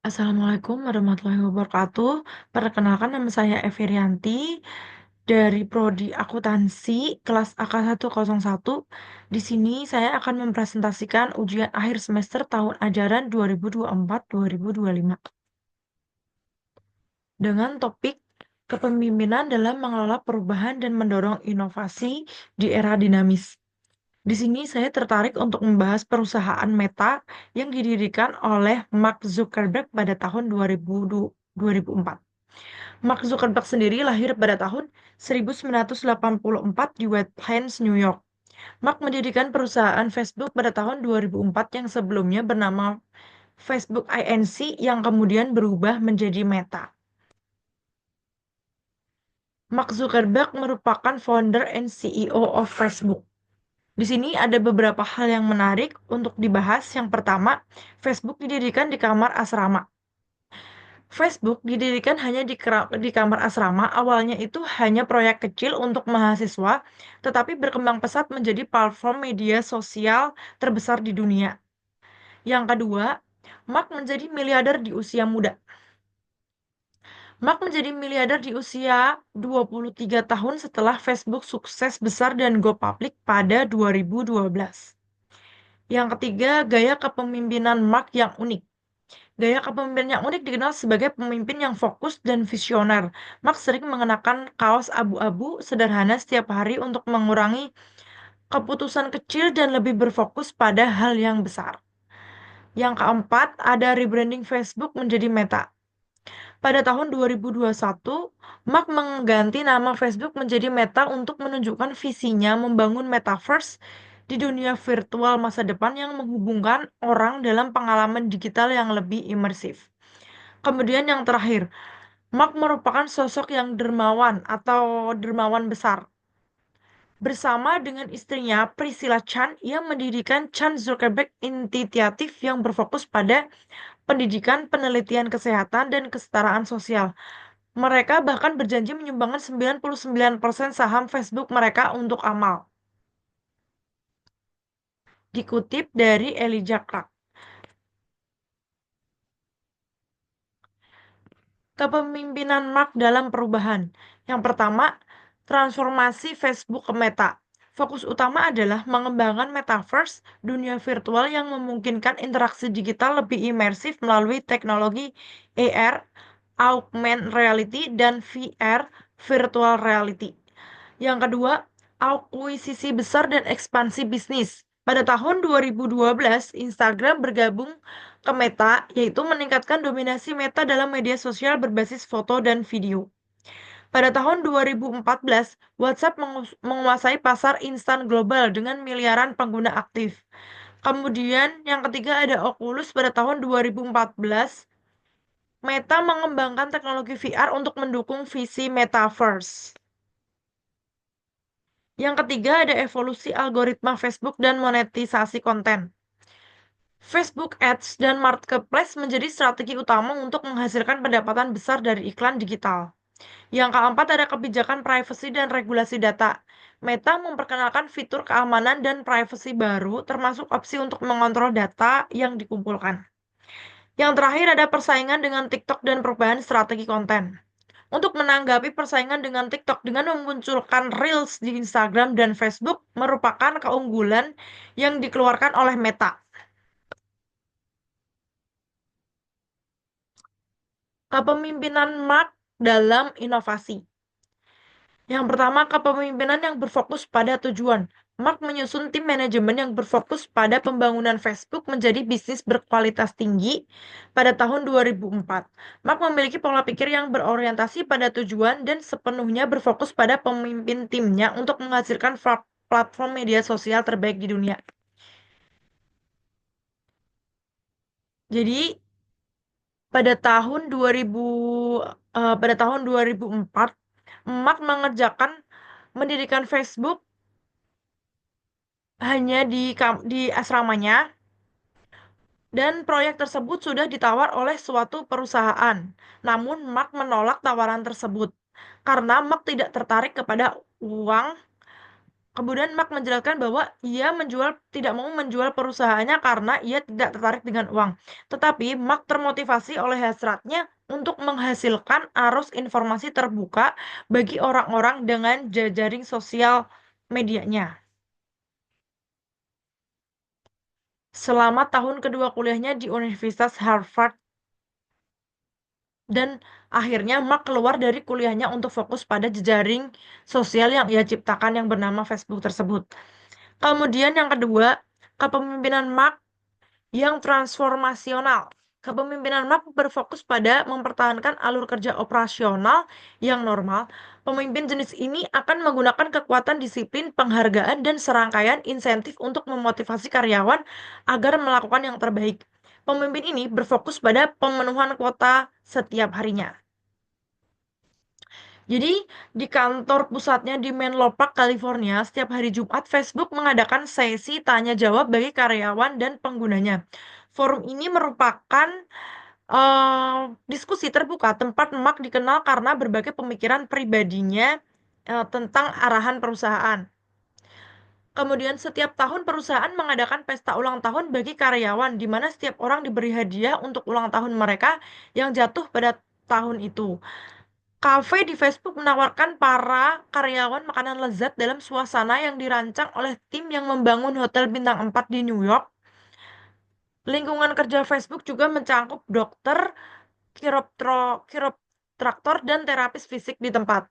Assalamualaikum warahmatullahi wabarakatuh. Perkenalkan nama saya Everianti dari Prodi Akuntansi kelas AK101. Di sini saya akan mempresentasikan ujian akhir semester tahun ajaran 2024-2025 dengan topik kepemimpinan dalam mengelola perubahan dan mendorong inovasi di era dinamis. Di sini saya tertarik untuk membahas perusahaan Meta yang didirikan oleh Mark Zuckerberg pada tahun 2004. Mark Zuckerberg sendiri lahir pada tahun 1984 di White Plains, New York. Mark mendirikan perusahaan Facebook pada tahun 2004 yang sebelumnya bernama Facebook Inc. yang kemudian berubah menjadi Meta. Mark Zuckerberg merupakan founder and CEO of Facebook. Di sini ada beberapa hal yang menarik untuk dibahas. Yang pertama, Facebook didirikan di kamar asrama. Facebook didirikan hanya di kamar asrama. Awalnya itu hanya proyek kecil untuk mahasiswa, tetapi berkembang pesat menjadi platform media sosial terbesar di dunia. Yang kedua, Mark menjadi miliarder di usia muda. Mark menjadi miliarder di usia 23 tahun setelah Facebook sukses besar dan go public pada 2012. Yang ketiga, gaya kepemimpinan Mark yang unik. Gaya kepemimpinan yang unik dikenal sebagai pemimpin yang fokus dan visioner. Mark sering mengenakan kaos abu-abu sederhana setiap hari untuk mengurangi keputusan kecil dan lebih berfokus pada hal yang besar. Yang keempat, ada rebranding Facebook menjadi Meta. Pada tahun 2021, Mark mengganti nama Facebook menjadi Meta untuk menunjukkan visinya membangun metaverse di dunia virtual masa depan yang menghubungkan orang dalam pengalaman digital yang lebih imersif. Kemudian yang terakhir, Mark merupakan sosok yang dermawan atau dermawan besar. Bersama dengan istrinya Priscilla Chan, ia mendirikan Chan Zuckerberg Initiative yang berfokus pada pendidikan, penelitian kesehatan, dan kesetaraan sosial. Mereka bahkan berjanji menyumbangkan 99% saham Facebook mereka untuk amal. Dikutip dari Elijah Clark. Kepemimpinan Mark dalam perubahan. Yang pertama, transformasi Facebook ke Meta. Fokus utama adalah mengembangkan metaverse, dunia virtual yang memungkinkan interaksi digital lebih imersif melalui teknologi AR, augmented reality, dan VR, virtual reality. Yang kedua, akuisisi besar dan ekspansi bisnis. Pada tahun 2012, Instagram bergabung ke Meta, yaitu meningkatkan dominasi Meta dalam media sosial berbasis foto dan video. Pada tahun 2014, WhatsApp menguasai pasar instan global dengan miliaran pengguna aktif. Kemudian, yang ketiga ada Oculus pada tahun 2014. Meta mengembangkan teknologi VR untuk mendukung visi Metaverse. Yang ketiga ada evolusi algoritma Facebook dan monetisasi konten. Facebook Ads dan Marketplace menjadi strategi utama untuk menghasilkan pendapatan besar dari iklan digital. Yang keempat ada kebijakan privacy dan regulasi data. Meta memperkenalkan fitur keamanan dan privacy baru, termasuk opsi untuk mengontrol data yang dikumpulkan. Yang terakhir ada persaingan dengan TikTok dan perubahan strategi konten. Untuk menanggapi persaingan dengan TikTok dengan memunculkan Reels di Instagram dan Facebook merupakan keunggulan yang dikeluarkan oleh Meta. Kepemimpinan Mark dalam inovasi. Yang pertama, kepemimpinan yang berfokus pada tujuan. Mark menyusun tim manajemen yang berfokus pada pembangunan Facebook menjadi bisnis berkualitas tinggi pada tahun 2004. Mark memiliki pola pikir yang berorientasi pada tujuan dan sepenuhnya berfokus pada pemimpin timnya untuk menghasilkan platform media sosial terbaik di dunia. Jadi, pada tahun 2004, Mark mendirikan Facebook hanya di asramanya, dan proyek tersebut sudah ditawar oleh suatu perusahaan. Namun Mark menolak tawaran tersebut karena Mark tidak tertarik kepada uang Kemudian Mark menjelaskan bahwa tidak mau menjual perusahaannya karena ia tidak tertarik dengan uang. Tetapi Mark termotivasi oleh hasratnya untuk menghasilkan arus informasi terbuka bagi orang-orang dengan jejaring sosial medianya. Selama tahun kedua kuliahnya di Universitas Harvard dan akhirnya Mark keluar dari kuliahnya untuk fokus pada jejaring sosial yang ia ciptakan yang bernama Facebook tersebut. Kemudian yang kedua, kepemimpinan Mark yang transformasional. Kepemimpinan Mark berfokus pada mempertahankan alur kerja operasional yang normal. Pemimpin jenis ini akan menggunakan kekuatan disiplin, penghargaan, dan serangkaian insentif untuk memotivasi karyawan agar melakukan yang terbaik. Pemimpin ini berfokus pada pemenuhan kuota setiap harinya. Jadi, di kantor pusatnya di Menlo Park, California, setiap hari Jumat, Facebook mengadakan sesi tanya jawab bagi karyawan dan penggunanya. Forum ini merupakan diskusi terbuka tempat Mark dikenal karena berbagai pemikiran pribadinya tentang arahan perusahaan. Kemudian setiap tahun perusahaan mengadakan pesta ulang tahun bagi karyawan, di mana setiap orang diberi hadiah untuk ulang tahun mereka yang jatuh pada tahun itu. Kafe di Facebook menawarkan para karyawan makanan lezat dalam suasana yang dirancang oleh tim yang membangun hotel bintang 4 di New York. Lingkungan kerja Facebook juga mencakup dokter, kiropraktor, dan terapis fisik di tempat.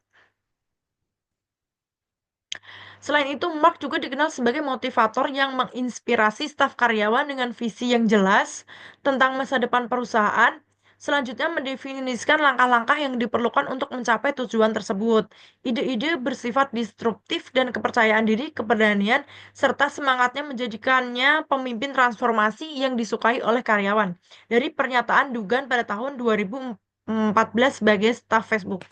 Selain itu, Mark juga dikenal sebagai motivator yang menginspirasi staf karyawan dengan visi yang jelas tentang masa depan perusahaan. Selanjutnya, mendefinisikan langkah-langkah yang diperlukan untuk mencapai tujuan tersebut. Ide-ide bersifat disruptif dan kepercayaan diri, keberanian, serta semangatnya menjadikannya pemimpin transformasi yang disukai oleh karyawan. Dari pernyataan Dugan pada tahun 2014 sebagai staf Facebook.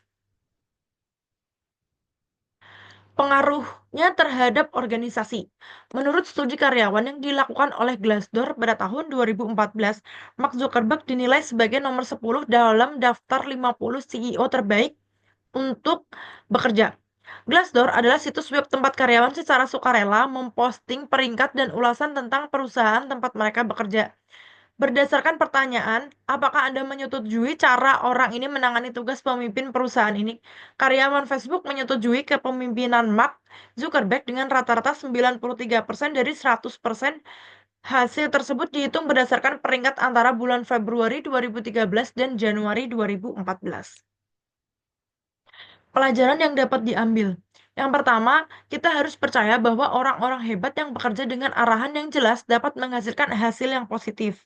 Pengaruhnya terhadap organisasi. Menurut studi karyawan yang dilakukan oleh Glassdoor pada tahun 2014, Mark Zuckerberg dinilai sebagai nomor 10 dalam daftar 50 CEO terbaik untuk bekerja. Glassdoor adalah situs web tempat karyawan secara sukarela memposting peringkat dan ulasan tentang perusahaan tempat mereka bekerja. Berdasarkan pertanyaan, apakah Anda menyetujui cara orang ini menangani tugas pemimpin perusahaan ini? Karyawan Facebook menyetujui kepemimpinan Mark Zuckerberg dengan rata-rata 93% dari 100%. Hasil tersebut dihitung berdasarkan peringkat antara bulan Februari 2013 dan Januari 2014. Pelajaran yang dapat diambil. Yang pertama, kita harus percaya bahwa orang-orang hebat yang bekerja dengan arahan yang jelas dapat menghasilkan hasil yang positif.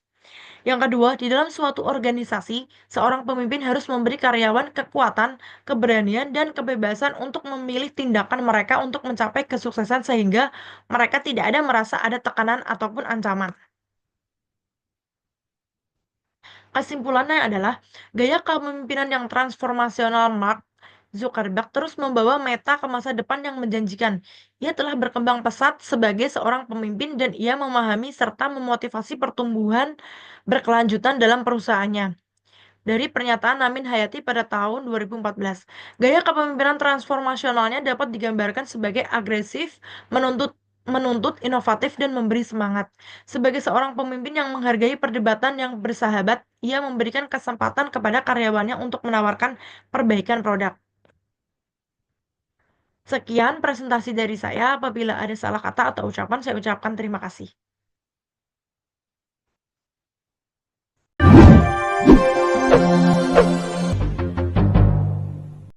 Yang kedua, di dalam suatu organisasi, seorang pemimpin harus memberi karyawan kekuatan, keberanian, dan kebebasan untuk memilih tindakan mereka untuk mencapai kesuksesan sehingga mereka tidak ada merasa ada tekanan ataupun ancaman. Kesimpulannya adalah, gaya kepemimpinan yang transformasional Mark Zuckerberg terus membawa Meta ke masa depan yang menjanjikan. Ia telah berkembang pesat sebagai seorang pemimpin dan ia memahami serta memotivasi pertumbuhan berkelanjutan dalam perusahaannya. Dari pernyataan Namin Hayati pada tahun 2014, gaya kepemimpinan transformasionalnya dapat digambarkan sebagai agresif, menuntut menuntut, inovatif, dan memberi semangat. Sebagai seorang pemimpin yang menghargai perdebatan yang bersahabat, ia memberikan kesempatan kepada karyawannya untuk menawarkan perbaikan produk. Sekian presentasi dari saya. Apabila ada salah kata atau ucapan, saya ucapkan terima kasih.